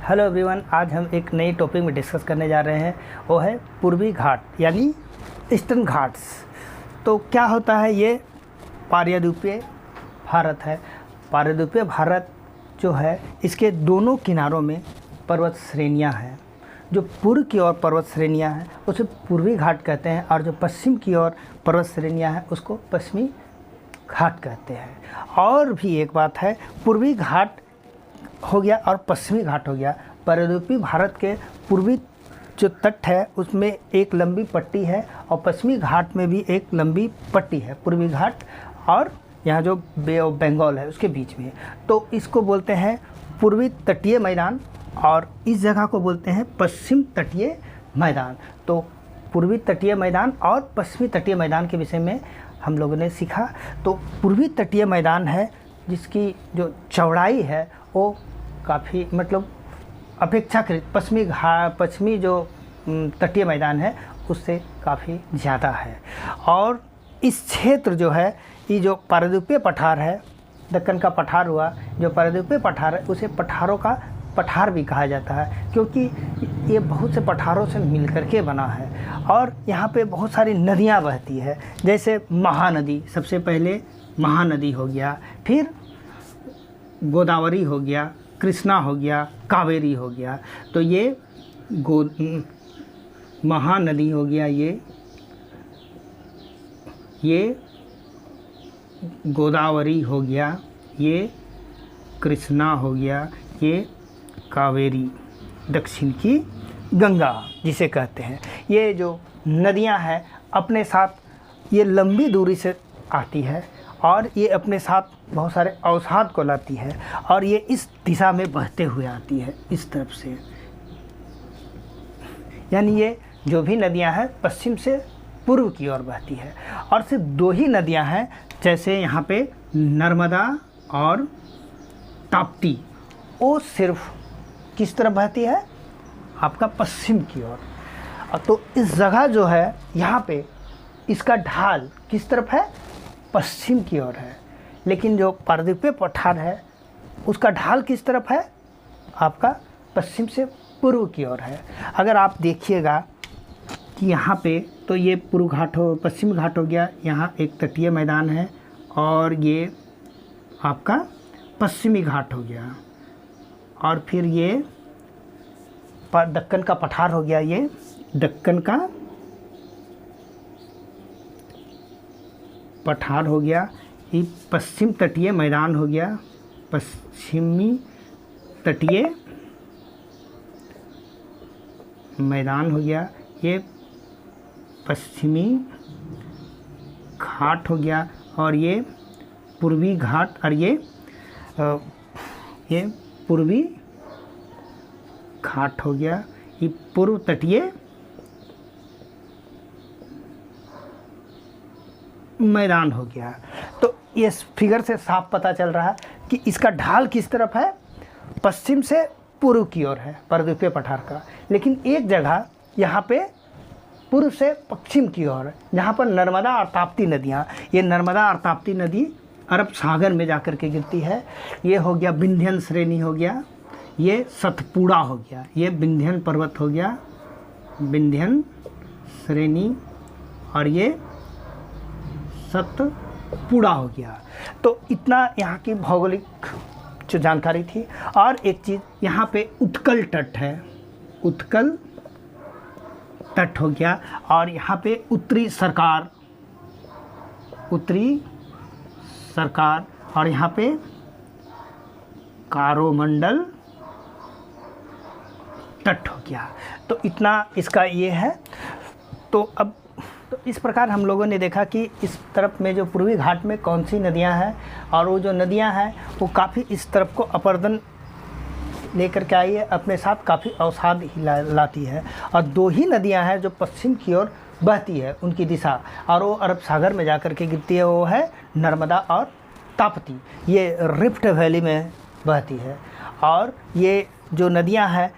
Hello everyone, आज हम एक नई टॉपिक में डिस्कस करने जा रहे हैं। वो है पूर्वी घाट यानी ईस्टर्न घाट्स। तो क्या होता है, ये पारद्वीपीय भारत है। पारद्वीपीय भारत जो है, इसके दोनों किनारों में पर्वत श्रेणियां हैं। जो पूर्व की ओर पर्वत श्रेणियां हैं उसे पूर्वी घाट कहते हैं, और जो पश्चिम की ओर पर्वत श्रेणियां हैं उसको पश्चिमी घाट कहते हैं। और भी एक बात है, पूर्वी घाट हो गया और पश्चिमी घाट हो गया। पारद्वीपीय भारत के पूर्वी जो तट है उसमें एक लंबी पट्टी है, और पश्चिमी घाट में भी एक लंबी पट्टी है। पूर्वी घाट और यहाँ जो बे ऑफ बंगाल है उसके बीच में, तो इसको बोलते हैं पूर्वी तटीय मैदान, और इस जगह को बोलते हैं पश्चिम तटीय मैदान। तो पूर्वी तटीय मैदान और पश्चिमी तटीय मैदान के विषय में हम लोगों ने सीखा। तो पूर्वी तटीय मैदान है जिसकी जो चौड़ाई है वो काफ़ी अपेक्षाकृत पश्चिमी जो तटीय मैदान है उससे काफ़ी ज़्यादा है। और इस क्षेत्र जो है, ये जो पारद्वीपीय पठार है, दक्कन का पठार हुआ, जो पारद्वीपीय पठार है उसे पठारों का पठार भी कहा जाता है, क्योंकि ये बहुत से पठारों से मिलकर के बना है। और यहाँ पे बहुत सारी नदियाँ बहती है, जैसे महानदी, सबसे पहले महानदी हो गया, फिर गोदावरी हो गया, कृष्णा हो गया, कावेरी हो गया। तो ये महानदी हो गया, ये गोदावरी हो गया, ये कृष्णा हो गया, ये कावेरी, दक्षिण की गंगा जिसे कहते हैं। ये जो नदियां हैं अपने साथ ये लंबी दूरी से आती है, और ये अपने साथ बहुत सारे अवसाद को लाती है, और ये इस दिशा में बहते हुए आती है इस तरफ से। यानी ये जो भी नदियां हैं पश्चिम से पूर्व की ओर बहती है। और सिर्फ दो ही नदियां हैं, जैसे यहाँ पे नर्मदा और ताप्ती, वो सिर्फ किस तरफ बहती है, आपका पश्चिम की ओर। तो इस जगह जो है यहाँ पे इसका ढाल किस तरफ है, पश्चिम की ओर है। लेकिन जो पारद्वीपीय पठार है उसका ढाल किस तरफ है, आपका पश्चिम से पूर्व की ओर है। अगर आप देखिएगा कि यहाँ पे, तो ये पूर्व घाट हो, पश्चिम घाट हो गया, यहाँ एक तटीय मैदान है, और ये आपका पश्चिमी घाट हो गया, और फिर ये दक्कन का पठार हो गया, ये दक्कन का पठार हो गया, ये पश्चिम तटीय मैदान हो गया, पश्चिमी तटीय मैदान हो गया, ये पश्चिमी घाट हो गया, और ये पूर्वी घाट, और ये पूर्वी घाट हो गया, ये पूर्व तटीय मैदान हो गया। तो ये फिगर से साफ पता चल रहा है कि इसका ढाल किस तरफ है, पश्चिम से पूर्व की ओर है पारद्वीपीय पठार का। लेकिन एक जगह यहाँ पे पूर्व से पश्चिम की ओर है, जहाँ पर नर्मदा और ताप्ती नदियाँ, ये नर्मदा और ताप्ती नदी अरब सागर में जाकर के गिरती है। ये हो गया विंध्यन श्रेणी हो गया, ये सतपुड़ा हो गया, ये विंध्यन पर्वत हो गया, विंध्यन श्रेणी, और ये सतपुड़ा हो गया। तो इतना यहाँ की भौगोलिक जो जानकारी थी। और एक चीज़, यहाँ पे उत्कल तट है, उत्कल तट हो गया, और यहाँ पे उत्तरी सरकार, और यहाँ पे कारोमंडल तट हो गया। तो इतना इसका ये है। तो इस प्रकार हम लोगों ने देखा कि इस तरफ में जो पूर्वी घाट में कौन सी नदियां हैं, और वो जो नदियां हैं वो काफ़ी इस तरफ को अपर्दन लेकर के आई है, अपने साथ काफ़ी अवसाद ही लाती है। और दो ही नदियां हैं जो पश्चिम की ओर बहती है, उनकी दिशा, और वो अरब सागर में जाकर के गिरती है, वो है नर्मदा और ताप्ती। ये रिफ्ट वैली में बहती है, और ये जो नदियां हैं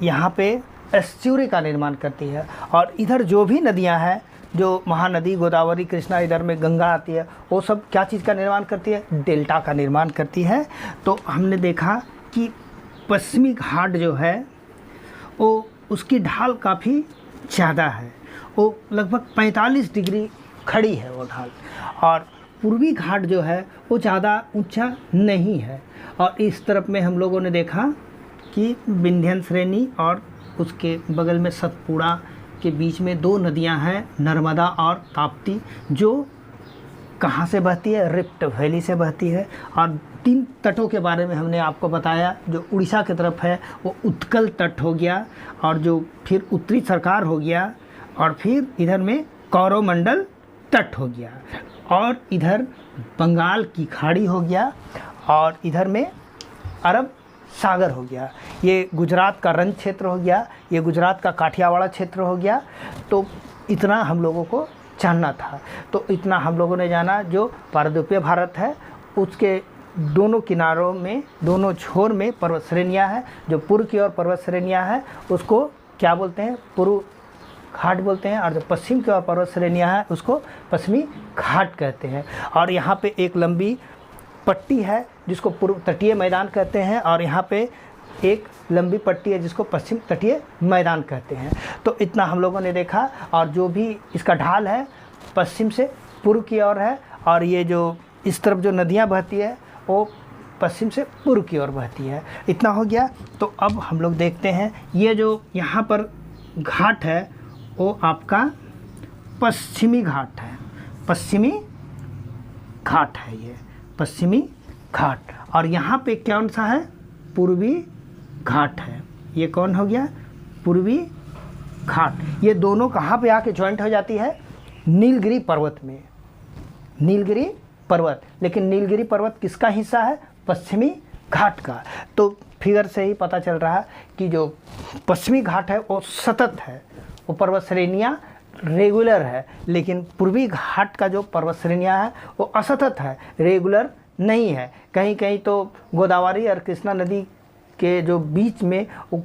यहाँ पे एस्चुरी का निर्माण करती है। और इधर जो भी नदियां हैं, जो महानदी, गोदावरी, कृष्णा, इधर में गंगा आती है, वो सब क्या चीज़ का निर्माण करती है, डेल्टा का निर्माण करती है। तो हमने देखा कि पश्चिमी घाट जो है वो उसकी ढाल काफ़ी ज़्यादा है, वो लगभग 45 डिग्री खड़ी है वो ढाल। और पूर्वी घाट जो है वो ज़्यादा ऊंचा नहीं है। और इस तरफ में हम लोगों ने देखा कि विंध्य श्रेणी और उसके बगल में सतपुड़ा के बीच में 2 नदियां हैं, नर्मदा और ताप्ती, जो कहाँ से बहती है, रिफ्ट वैली से बहती है। और 3 तटों के बारे में हमने आपको बताया। जो उड़ीसा की तरफ है वो उत्कल तट हो गया, और जो फिर उत्तरी सरकार हो गया, और फिर इधर में कौरवमंडल तट हो गया, और इधर बंगाल की खाड़ी हो गया, और इधर में अरब सागर हो गया। ये गुजरात का रंग क्षेत्र हो गया, ये गुजरात का काठियावाड़ क्षेत्र हो गया। तो इतना हम लोगों को जानना था। तो इतना हम लोगों ने जाना। जो पारद्वीपीय भारत है उसके दोनों किनारों में, दोनों छोर में पर्वत श्रेणियाँ हैं। जो पूर्व की ओर पर्वत श्रेणियाँ हैं उसको क्या बोलते हैं, पूर्व घाट बोलते हैं, और जो पश्चिम की ओर पर्वत श्रेणियाँ हैं उसको पश्चिमी घाट कहते हैं। और यहाँ पे एक लंबी पट्टी है जिसको पूर्व तटीय मैदान कहते हैं, और यहाँ पे एक लंबी पट्टी है जिसको पश्चिम तटीय मैदान कहते हैं। तो इतना हम लोगों ने देखा। और जो भी इसका ढाल है पश्चिम से पूर्व की ओर है, और ये जो इस तरफ जो नदियाँ बहती है वो पश्चिम से पूर्व की ओर बहती है। इतना हो गया। तो अब हम लोग देखते हैं ये जो यहाँ पर घाट है वो आपका पश्चिमी घाट है। पश्चिमी घाट है ये पश्चिमी घाट। और यहाँ पे कौन सा है, पूर्वी घाट है। ये कौन हो गया, पूर्वी घाट। ये दोनों कहाँ पे आके ज्वाइंट हो जाती है, नीलगिरी पर्वत में, नीलगिरी पर्वत। लेकिन नीलगिरी पर्वत किसका हिस्सा है, पश्चिमी घाट का। तो फिगर से ही पता चल रहा है कि जो पश्चिमी घाट है वो सतत है, वो पर्वत श्रेणियाँ रेगुलर है। लेकिन पूर्वी घाट का जो पर्वत श्रेणियाँ हैं वो असतत है, रेगुलर नहीं है। कहीं कहीं तो गोदावरी और कृष्णा नदी के जो बीच में वो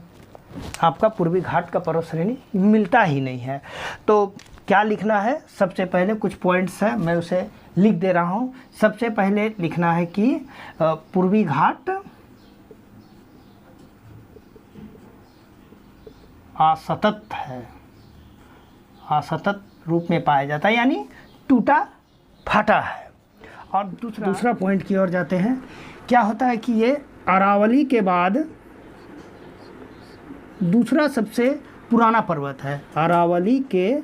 आपका पूर्वी घाट का पर्वत श्रेणी मिलता ही नहीं है। तो क्या लिखना है, सबसे पहले कुछ पॉइंट्स हैं मैं उसे लिख दे रहा हूँ। सबसे पहले लिखना है कि पूर्वी घाट असतत है, असतत रूप में पाया जाता है, यानी टूटा फाटा है। और दूसरा पॉइंट की ओर जाते हैं। क्या होता है कि ये अरावली के बाद दूसरा सबसे पुराना पर्वत है। अरावली के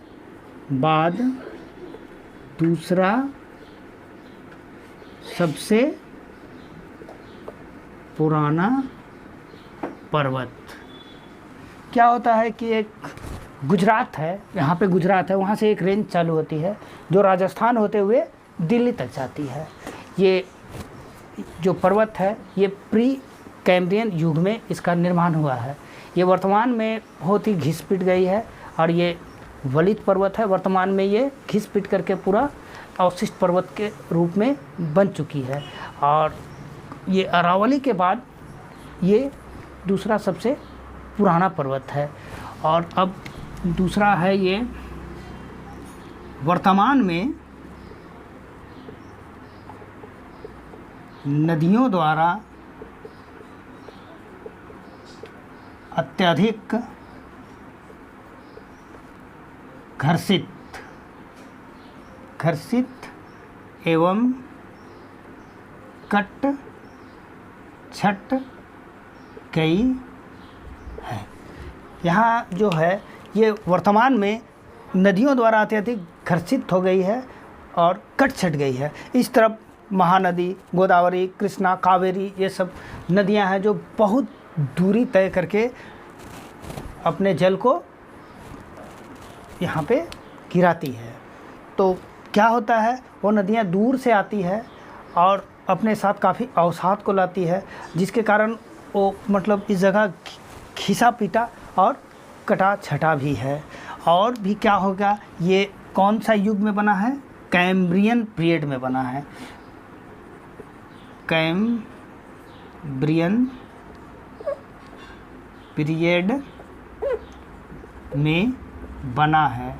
बाद दूसरा सबसे पुराना पर्वत। क्या होता है कि एक गुजरात है, यहाँ पे गुजरात है, वहाँ से एक रेंज चालू होती है जो राजस्थान होते हुए दिल्ली तक जाती है। ये जो पर्वत है ये प्री कैम्ब्रियन युग में इसका निर्माण हुआ है। ये वर्तमान में बहुत ही घिस पिट गई है, और ये वलित पर्वत है। वर्तमान में ये घिस पिट करके पूरा अवशिष्ट पर्वत के रूप में बन चुकी है। और ये अरावली के बाद ये दूसरा सबसे पुराना पर्वत है। और अब दूसरा है ये वर्तमान में नदियों द्वारा अत्यधिक घर्षित एवं कट छट गई है। यहाँ जो है ये वर्तमान में नदियों द्वारा अत्यधिक घर्षित हो गई है और कट छट गई है। इस तरफ महानदी, गोदावरी, कृष्णा, कावेरी, ये सब नदियां हैं जो बहुत दूरी तय करके अपने जल को यहाँ पे गिराती है। तो क्या होता है, वो नदियाँ दूर से आती है और अपने साथ काफ़ी अवसाद को लाती है, जिसके कारण वो मतलब इस जगह घिसा पीटा और कटा छटा भी है। और भी क्या होगा, ये कौन सा युग में बना है, कैम्ब्रियन पीरियड में बना है। कैम्ब्रियन पीरियड में बना है।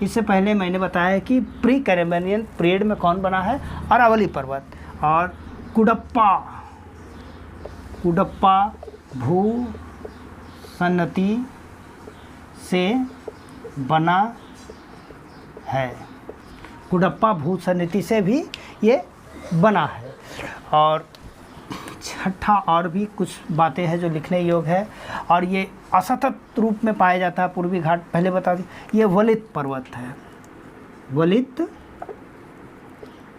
इससे पहले मैंने बताया कि प्री कैम्ब्रियन पीरियड में कौन बना है, अरावली पर्वत। और कुडप्पा भूसन्नति से बना है। कुडप्पा भूसन्नति से भी ये बना है। और छठा और भी कुछ बातें हैं जो लिखने योग्य है। और ये असतत रूप में पाया जाता है पूर्वी घाट। पहले बता दी, ये वलित पर्वत है, वलित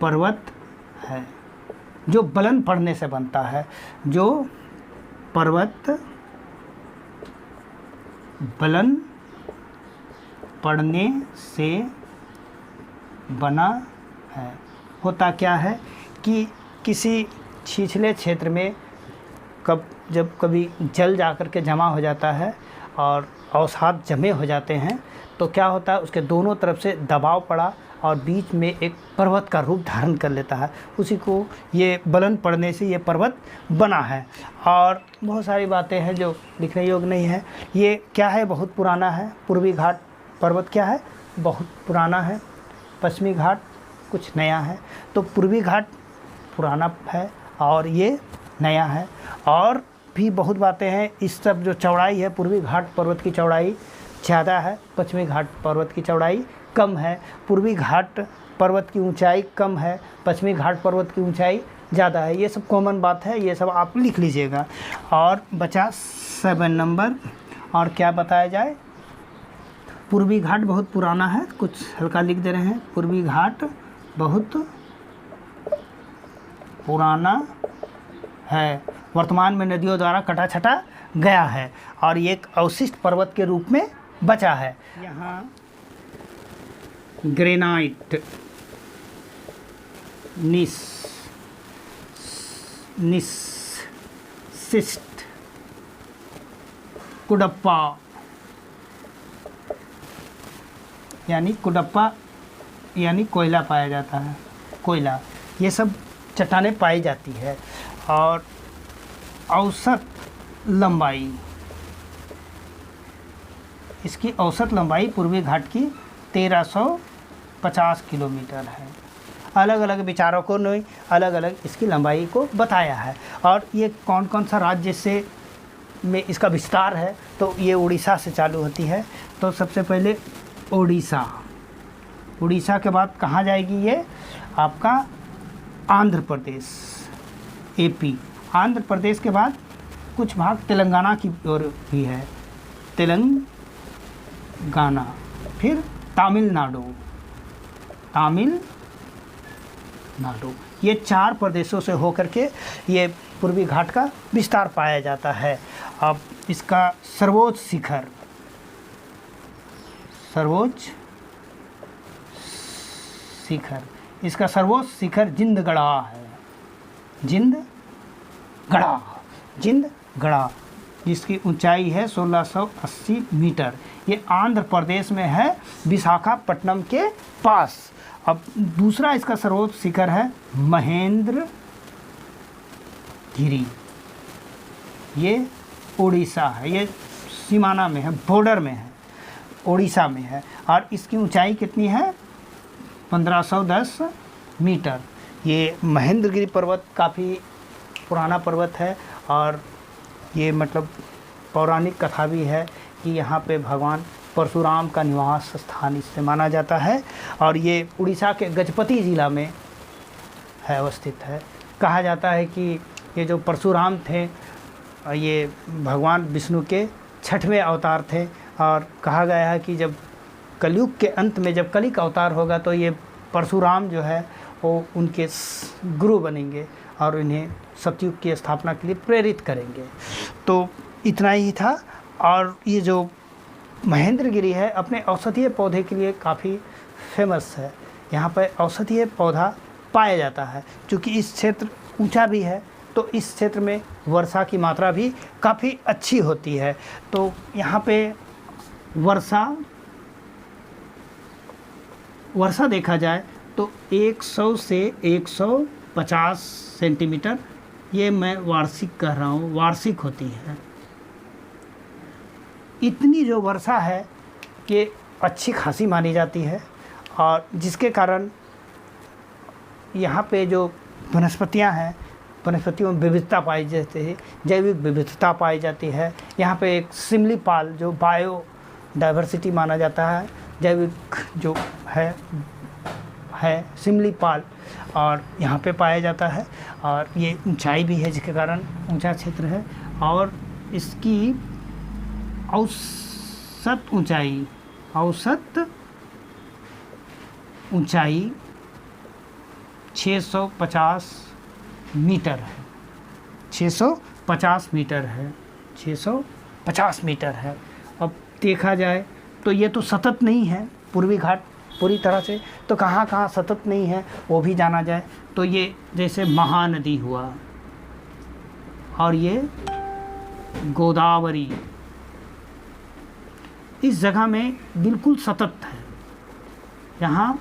पर्वत है जो बलन पड़ने से बनता है, जो पर्वत बलन पड़ने से बना है। होता क्या है कि किसी छिछले क्षेत्र में जब कभी जल जाकर के जमा हो जाता है और अवसाद जमे हो जाते हैं तो क्या होता है, उसके दोनों तरफ से दबाव पड़ा और बीच में एक पर्वत का रूप धारण कर लेता है। उसी को ये बलन पड़ने से ये पर्वत बना है। और बहुत सारी बातें हैं जो लिखने योग्य नहीं है। ये क्या है, बहुत पुराना है। पूर्वी घाट पर्वत क्या है, बहुत पुराना है। पश्चिमी घाट कुछ नया है। तो पूर्वी घाट पुराना है और ये नया है। और भी बहुत बातें हैं। इस सब जो चौड़ाई है, पूर्वी घाट पर्वत की चौड़ाई ज़्यादा है, पश्चिमी घाट पर्वत की चौड़ाई कम है। पूर्वी घाट पर्वत की ऊंचाई कम है, पश्चिमी घाट पर्वत की ऊंचाई ज़्यादा है। ये सब कॉमन बात है, ये सब आप लिख लीजिएगा। और बचा 7 नंबर। और क्या बताया जाए, पूर्वी घाट बहुत पुराना है, कुछ हल्का लिख दे रहे हैं। पूर्वी घाट बहुत पुराना है, वर्तमान में नदियों द्वारा कटा छटा गया है और ये एक अवशिष्ट पर्वत के रूप में बचा है। यहाँ ग्रेनाइट, सिस्ट, कुडप्पा यानी कोयला पाया जाता है, कोयला, ये सब चट्टानें पाई जाती है। और औसत लंबाई, इसकी औसत लंबाई पूर्वी घाट की 1350 किलोमीटर है। अलग अलग विचारकों ने अलग अलग इसकी लंबाई को बताया है। और ये कौन कौन सा राज्य से में इसका विस्तार है, तो ये उड़ीसा से चालू होती है। तो सबसे पहले उड़ीसा, उड़ीसा के बाद कहाँ जाएगी ये, आपका आंध्र प्रदेश, एपी। आंध्र प्रदेश के बाद कुछ भाग तेलंगाना की ओर भी है, तेलंगाना। फिर तमिलनाडु, ये 4 प्रदेशों से होकर के ये पूर्वी घाट का विस्तार पाया जाता है। अब इसका सर्वोच्च शिखर जिंदगढ़ा है, जिंदगढ़ा, जिसकी ऊंचाई है 1680 मीटर। ये आंध्र प्रदेश में है, विशाखापट्टनम के पास। अब दूसरा इसका सर्वोच्च शिखर है महेंद्रगिरी, ये उड़ीसा है, ये सीमाना में है, बॉर्डर में है, उड़ीसा में है। और इसकी ऊंचाई कितनी है, 1510 मीटर। ये महेंद्रगिरी पर्वत काफ़ी पुराना पर्वत है और ये मतलब पौराणिक कथा भी है कि यहाँ पे भगवान परशुराम का निवास स्थान इससे माना जाता है। और ये उड़ीसा के गजपति ज़िला में है, अवस्थित है। कहा जाता है कि ये जो परशुराम थे, ये भगवान विष्णु के 6वें अवतार थे। और कहा गया है कि जब कलयुग के अंत में जब कली का अवतार होगा तो ये परशुराम जो है वो उनके गुरु बनेंगे और इन्हें सतयुग की स्थापना के लिए प्रेरित करेंगे। तो इतना ही था। और ये जो महेंद्रगिरी है अपने औषधीय पौधे के लिए काफ़ी फेमस है। यहाँ पर औषधीय पौधा पाया जाता है। क्योंकि इस क्षेत्र ऊंचा भी है तो इस क्षेत्र में वर्षा की मात्रा भी काफ़ी अच्छी होती है। तो यहाँ पे वर्षा देखा जाए तो 100 से 150 सेंटीमीटर, ये मैं वार्षिक कह रहा हूँ, वार्षिक होती है। इतनी जो वर्षा है कि अच्छी खासी मानी जाती है। और जिसके कारण यहाँ पे जो वनस्पतियाँ हैं वनस्पतियों में विविधता पाई जाती है, जैविक विविधता पाई जाती है। यहाँ पे एक सिमलीपाल जो बायो डाइवर्सिटी माना जाता है, जैविक जो है सिमलीपाल, और यहाँ पे पाया जाता है। और ये ऊंचाई भी है जिसके कारण ऊंचा क्षेत्र है, और इसकी औसत ऊंचाई 650 मीटर है। 650 मीटर है, 650 मीटर है। अब देखा जाए तो ये तो सतत नहीं है पूर्वी घाट पूरी तरह से, तो कहाँ कहाँ सतत नहीं है वो भी जाना जाए। तो ये जैसे महानदी हुआ, और ये गोदावरी इस जगह में बिल्कुल सतत है, यहाँ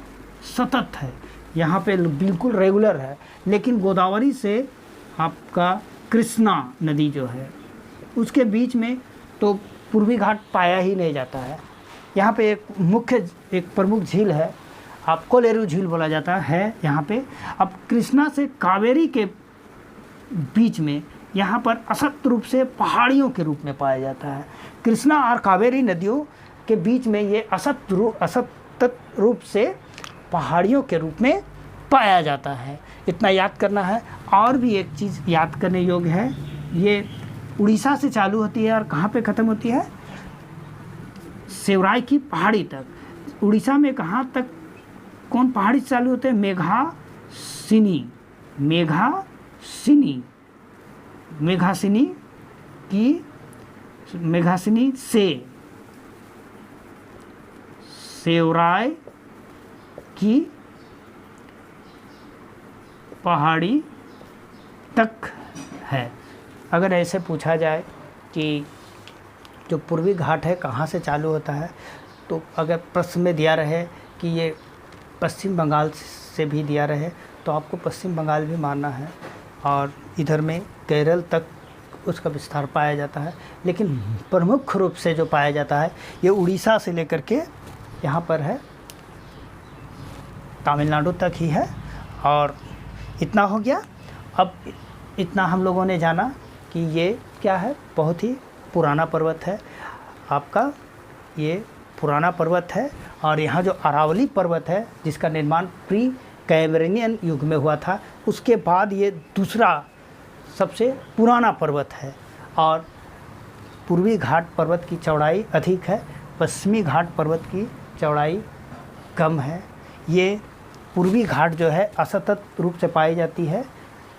सतत है, यहाँ पे बिल्कुल रेगुलर है। लेकिन गोदावरी से आपका कृष्णा नदी जो है उसके बीच में तो पूर्वी घाट पाया ही नहीं जाता है। यहाँ पे एक प्रमुख झील है, आप कोलेरू झील बोला जाता है यहाँ पे। अब कृष्णा से कावेरी के बीच में यहाँ पर असत रूप से पहाड़ियों के रूप में पाया जाता है। कृष्णा और कावेरी नदियों के बीच में ये असत रूप से पहाड़ियों के रूप में पाया जाता है। इतना याद करना है। और भी एक चीज़ याद करने योग्य है, ये उड़ीसा से चालू होती है और कहाँ पे ख़त्म होती है? सेवराई की पहाड़ी तक। उड़ीसा में कहाँ तक, कौन पहाड़ी से चालू होते हैं? मेघासिनी से सेवराई की पहाड़ी तक है। अगर ऐसे पूछा जाए कि जो पूर्वी घाट है कहाँ से चालू होता है, तो अगर प्रश्न में दिया रहे कि ये पश्चिम बंगाल से भी दिया रहे तो आपको पश्चिम बंगाल भी मानना है, और इधर में केरल तक उसका विस्तार पाया जाता है। लेकिन प्रमुख रूप से जो पाया जाता है ये उड़ीसा से लेकर के यहाँ पर है, तमिलनाडु तक ही है। और इतना हो गया। अब इतना हम लोगों ने जाना कि ये क्या है, बहुत ही पुराना पर्वत है आपका, ये पुराना पर्वत है। और यहाँ जो अरावली पर्वत है जिसका निर्माण प्री कैम्ब्रियन युग में हुआ था, उसके बाद ये दूसरा सबसे पुराना पर्वत है। और पूर्वी घाट पर्वत की चौड़ाई अधिक है, पश्चिमी घाट पर्वत की चौड़ाई कम है। ये पूर्वी घाट जो है असतत रूप से पाई जाती है,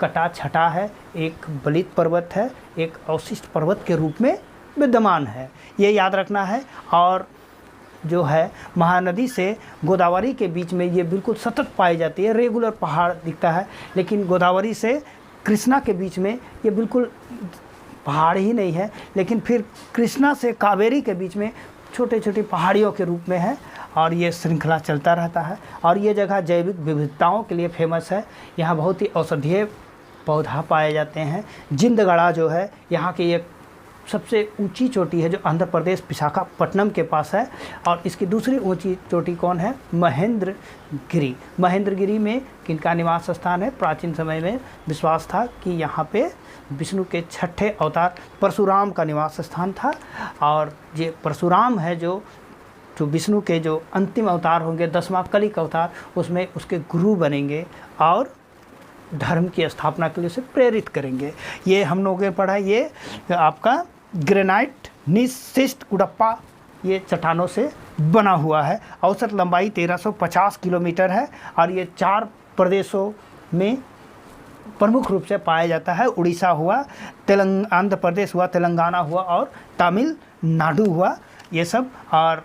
कटा छटा है, एक बलित पर्वत है, एक अवशिष्ट पर्वत के रूप में विद्यमान है, ये याद रखना है। और जो है महानदी से गोदावरी के बीच में ये बिल्कुल सतत पाई जाती है, रेगुलर पहाड़ दिखता है। लेकिन गोदावरी से कृष्णा के बीच में ये बिल्कुल पहाड़ ही नहीं है, लेकिन फिर कृष्णा से कावेरी के बीच में छोटे छोटे पहाड़ियों के रूप में है। और ये श्रृंखला चलता रहता है। और ये जगह जैविक विविधताओं के लिए फेमस है। यहाँ बहुत ही औषधीय पौधा पाए जाते हैं। जिंदगढ़ा जो है यहाँ की एक सबसे ऊंची चोटी है, जो आंध्र प्रदेश विशाखापट्टनम के पास है। और इसकी दूसरी ऊंची चोटी कौन है? महेंद्रगिरी। महेंद्रगिरी में किनका निवास स्थान है? प्राचीन समय में विश्वास था कि यहाँ पे विष्णु के छठे अवतार परशुराम का निवास स्थान था। और ये परशुराम है जो विष्णु के जो अंतिम अवतार होंगे, 10वां कलिक अवतार, उसमें उसके गुरु बनेंगे और धर्म की स्थापना के लिए उसे प्रेरित करेंगे। ये हम लोगों ने पढ़ा, ये आपका ग्रेनाइट निशिष्ट कुडप्पा ये चट्टानों से बना हुआ है। औसत लंबाई 1350 किलोमीटर है। और ये 4 प्रदेशों में प्रमुख रूप से पाया जाता है। उड़ीसा हुआ, आंध्र प्रदेश हुआ, तेलंगाना हुआ और तमिलनाडु हुआ, ये सब। और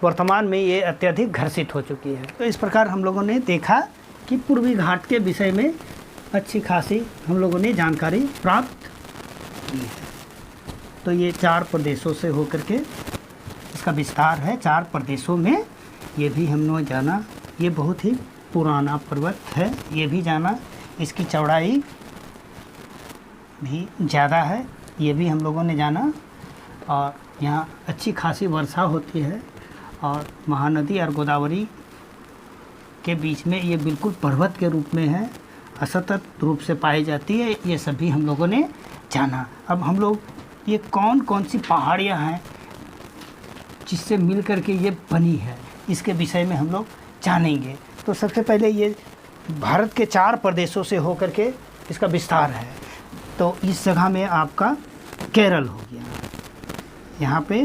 वर्तमान में ये अत्यधिक घर्षित हो चुकी है। तो इस प्रकार हम लोगों ने देखा कि पूर्वी घाट के विषय में अच्छी खासी हम लोगों ने जानकारी प्राप्त की है। तो ये 4 प्रदेशों से होकर के इसका विस्तार है, 4 प्रदेशों में। ये भी हम लोगों ने जाना, ये बहुत ही पुराना पर्वत है, ये भी जाना। इसकी चौड़ाई भी ज़्यादा है, ये भी हम लोगों ने जाना। और यहाँ अच्छी खासी वर्षा होती है। और महानदी और गोदावरी के बीच में ये बिल्कुल पर्वत के रूप में है, असतत रूप से पाई जाती है, ये सभी हम लोगों ने जाना। अब हम लोग ये कौन कौन सी पहाड़ियाँ हैं जिससे मिल कर के ये बनी है, इसके विषय में हम लोग जानेंगे। तो सबसे पहले ये भारत के 4 प्रदेशों से होकर के इसका विस्तार है। तो इस जगह में आपका केरल हो गया, यहाँ पे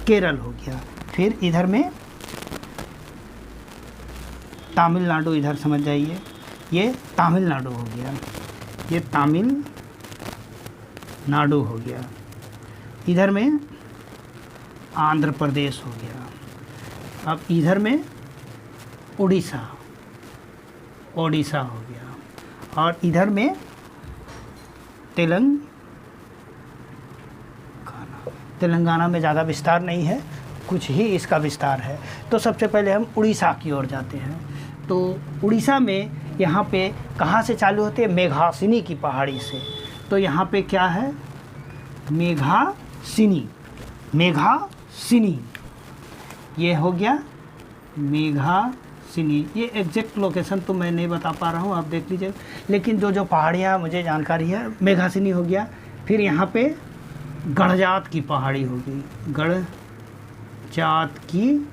केरल हो गया, फिर इधर में तमिलनाडु, इधर समझ जाइए, ये तमिलनाडु हो गया, ये तमिलनाडु हो गया, इधर में आंध्र प्रदेश हो गया, अब इधर में उड़ीसा, ओडिशा हो गया, और इधर में तेलंगाना में ज़्यादा विस्तार नहीं है, कुछ ही इसका विस्तार है। तो सबसे पहले हम उड़ीसा की ओर जाते हैं। तो उड़ीसा में यहाँ पे कहाँ से चालू होते हैं? मेघासिनी की पहाड़ी से। तो यहाँ पे क्या है? मेघासिनी, मेघासिनी ये हो गया मेघासिनी। ये एग्जैक्ट लोकेशन तो मैं नहीं बता पा रहा हूँ, आप देख लीजिए, लेकिन जो पहाड़ियाँ मुझे जानकारी है, मेघासिनी हो गया। फिर यहाँ पे गड़जात की पहाड़ी होगी, गड़जात की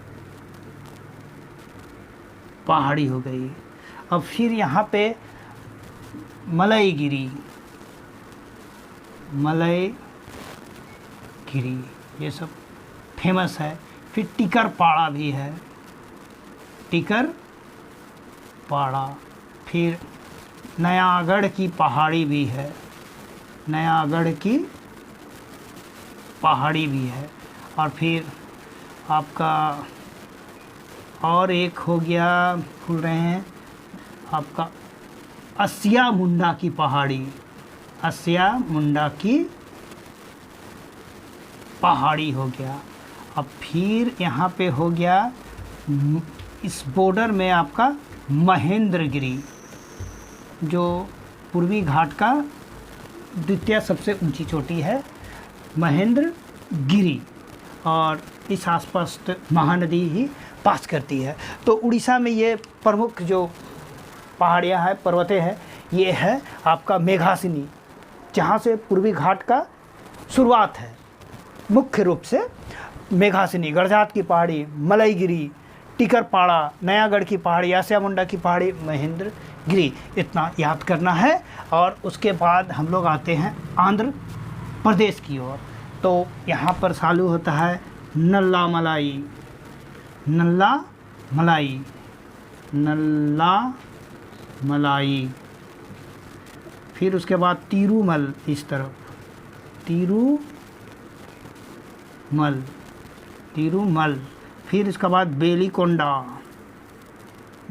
पहाड़ी हो गई। अब फिर यहाँ पे मलयगिरी, मलयगिरी ये सब फेमस है। फिर टिकरपाड़ा भी है, टिकरपाड़ा। फिर नयागढ़ की पहाड़ी भी है, नयागढ़ की पहाड़ी भी है। और फिर आपका और एक हो गया, भूल रहे हैं, आपका अस्या मुंडा की पहाड़ी, अस्या मुंडा की पहाड़ी हो गया। अब फिर यहाँ पे हो गया, इस बॉर्डर में आपका महेंद्रगिरी, जो पूर्वी घाट का द्वितीय सबसे ऊंची चोटी है, महेंद्रगिरी, और इस आसपास महानदी ही पास करती है। तो उड़ीसा में ये प्रमुख जो पहाड़ियाँ हैं, पर्वतें हैं, ये है आपका मेघासिनी, जहाँ से पूर्वी घाट का शुरुआत है। मुख्य रूप से मेघासिनी, गड़जात की पहाड़ी, मलयगिरी, टिकरपाड़ा, नयागढ़ की पहाड़ी, अस्या मुंडा की पहाड़ी, महेंद्रगिरी, इतना याद करना है। और उसके बाद हम लोग आते हैं आंध्र प्रदेश की ओर। तो यहाँ पर चालू होता है नल्ला मलाई, नल्ला मलाई, नल्ला मलाई। फिर उसके बाद तिरुमल, इस तरफ तिरुमल, तिरुमल। फिर इसके बाद बेलीकोंडा,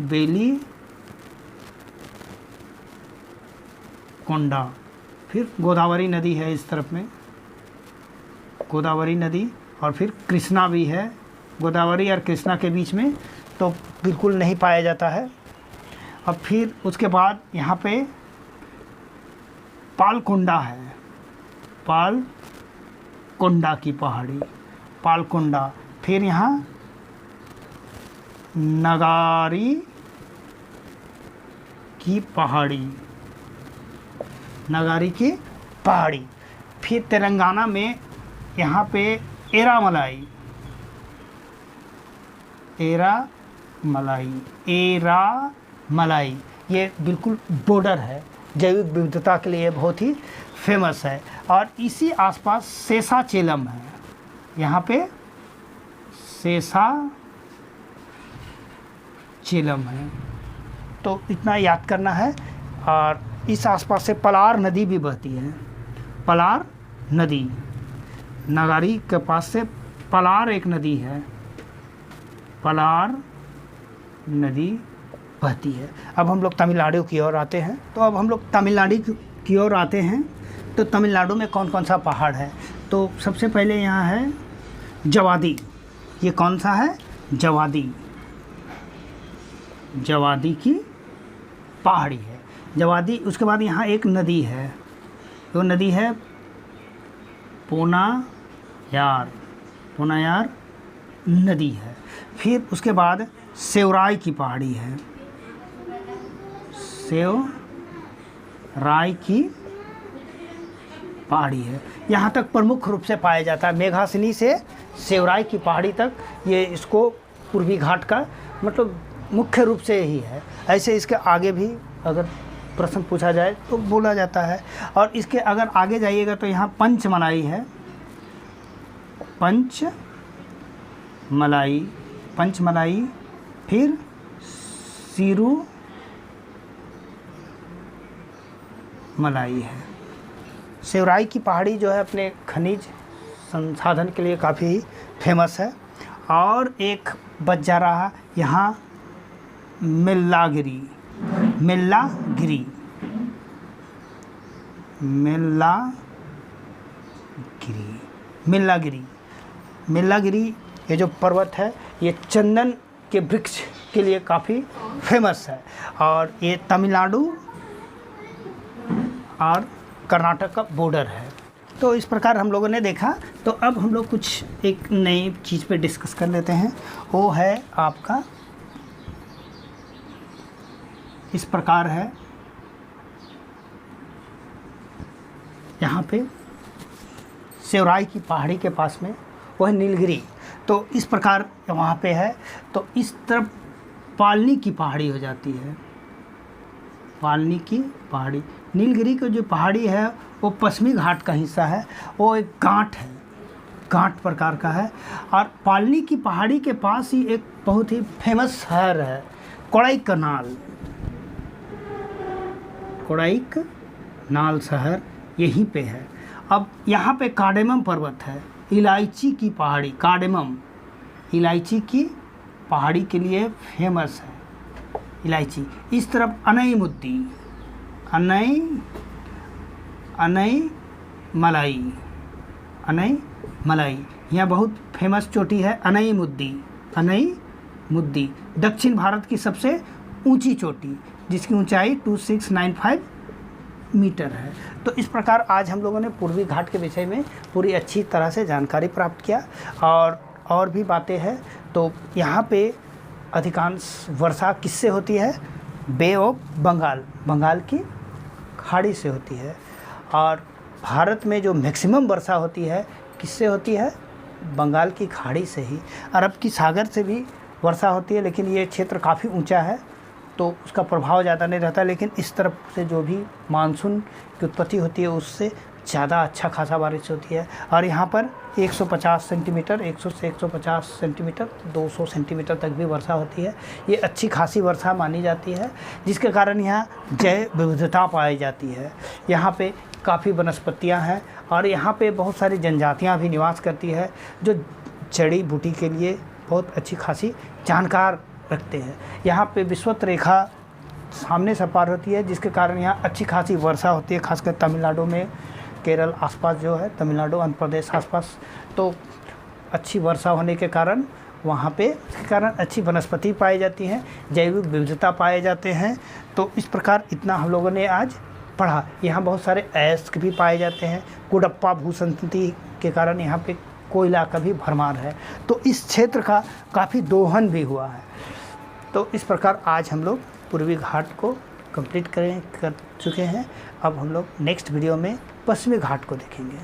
बेलीकोंडा। फिर गोदावरी नदी है इस तरफ में, गोदावरी नदी, और फिर कृष्णा भी है। गोदावरी और कृष्णा के बीच में तो बिल्कुल नहीं पाया जाता है। अब फिर उसके बाद यहाँ पे पालकोंडा है, पालकोंडा की पहाड़ी, पालकोंडा। फिर यहाँ नगारी की पहाड़ी, नगारी की पहाड़ी। फिर तेलंगाना में यहाँ पे एरामलाई, एरामलाई, एरामलाई, ये बिल्कुल बॉर्डर है, जैविक विविधता के लिए बहुत ही फेमस है। और इसी आसपास शेषाचेलम है, यहाँ पे शेषाचेलम है। तो इतना याद करना है। और इस आसपास से पलार नदी भी बहती है, पलार नदी, नगारी के पास से पलार एक नदी है, पलार नदी बहती है। अब हम लोग तमिलनाडु की ओर आते हैं। तो अब हम लोग तमिलनाडु की ओर आते हैं। तो तमिलनाडु में कौन कौन सा पहाड़ है? तो सबसे पहले यहाँ है जवादी। ये कौन सा है? जवादी, जवादी की पहाड़ी है, जवादी। उसके बाद यहाँ एक नदी है, तो नदी है पोनायार, पोनायार नदी है। फिर उसके बाद सेवराय की पहाड़ी है, सेवराय की पहाड़ी है, यहाँ तक प्रमुख रूप से पाया जाता है। मेघासनी से सेवराय की पहाड़ी तक ये इसको पूर्वी घाट का मतलब मुख्य रूप से यही है। ऐसे इसके आगे भी अगर प्रश्न पूछा जाए तो बोला जाता है। और इसके अगर आगे जाइएगा तो यहाँ पंचमलाई है, पंचमलाई, फिर सिरूमलाई है। सेवराय की पहाड़ी जो है अपने खनिज संसाधन के लिए काफ़ी फेमस है। और एक बच जा रहा यहाँ मेल्लागिरी, मेल्लागिरी ये जो पर्वत है ये चंदन के वृक्ष के लिए काफ़ी फेमस है। और ये तमिलनाडु और कर्नाटक का बॉर्डर है। तो इस प्रकार हम लोगों ने देखा। तो अब हम लोग कुछ एक नई चीज़ पे डिस्कस कर लेते हैं, वो है आपका इस प्रकार है, यहाँ पे सेवराय की पहाड़ी के पास में वो है नीलगिरी। तो इस प्रकार वहाँ पे है। तो इस तरफ पालनी की पहाड़ी हो जाती है, पालनी की पहाड़ी। नीलगिरी की जो पहाड़ी है वो पश्चिमी घाट का हिस्सा है, वो एक गांठ है, गांठ प्रकार का है। और पालनी की पहाड़ी के पास ही एक बहुत ही फेमस शहर है कोडाईकनाल शहर यहीं पे है। अब यहाँ पे कार्डेमम पर्वत है, इलायची की पहाड़ी, कार्डेमम इलायची की पहाड़ी के लिए फेमस है इलायची। इस तरफ अनईमुद्दी, अनईमलाई यहाँ बहुत फेमस चोटी है अनईमुद्दी, दक्षिण भारत की सबसे ऊंची चोटी जिसकी ऊंचाई 2695 मीटर है। तो इस प्रकार आज हम लोगों ने पूर्वी घाट के विषय में पूरी अच्छी तरह से जानकारी प्राप्त किया। और भी बातें हैं। तो यहाँ पे अधिकांश वर्षा किससे होती है? बे ऑफ बंगाल की खाड़ी से होती है। और भारत में जो मैक्सिमम वर्षा होती है किससे होती है? बंगाल की खाड़ी से ही। अरब की सागर से भी वर्षा होती है, लेकिन ये क्षेत्र काफ़ी ऊंचा है तो उसका प्रभाव ज़्यादा नहीं रहता। लेकिन इस तरफ से जो भी मानसून की उत्पत्ति होती है उससे ज़्यादा अच्छा खासा बारिश होती है। और यहाँ पर 150 सेंटीमीटर, 100 से 150 सेंटीमीटर, 200 सेंटीमीटर तक भी वर्षा होती है। ये अच्छी खासी वर्षा मानी जाती है, जिसके कारण यहाँ जैव विविधता पाई जाती है। यहाँ पे काफ़ी वनस्पतियाँ हैं और यहाँ पे बहुत सारी जनजातियाँ भी निवास करती है जो जड़ी बूटी के लिए बहुत अच्छी खासी जानकार रखते हैं। यहाँ पे विषुवत रेखा सामने से पार होती है, जिसके कारण यहाँ अच्छी खासी वर्षा होती है, खासकर तमिलनाडु में, केरल आसपास जो है, तमिलनाडु आंध्र प्रदेश आसपास। तो अच्छी वर्षा होने के कारण वहाँ पे इसके कारण अच्छी वनस्पति पाई जाती हैं, जैविक विविधता पाए जाते हैं। तो इस प्रकार इतना हम लोगों ने आज पढ़ा। यहाँ बहुत सारे अयस्क भी पाए जाते हैं। कुडप्पा भूसंतति के कारण यहाँ पे कोयला का भी भरमार है। तो इस क्षेत्र का काफ़ी दोहन भी हुआ है। तो इस प्रकार आज हम लोग पूर्वी घाट को कंप्लीट कर चुके हैं। अब हम लोग नेक्स्ट वीडियो में पश्चिमी घाट को देखेंगे।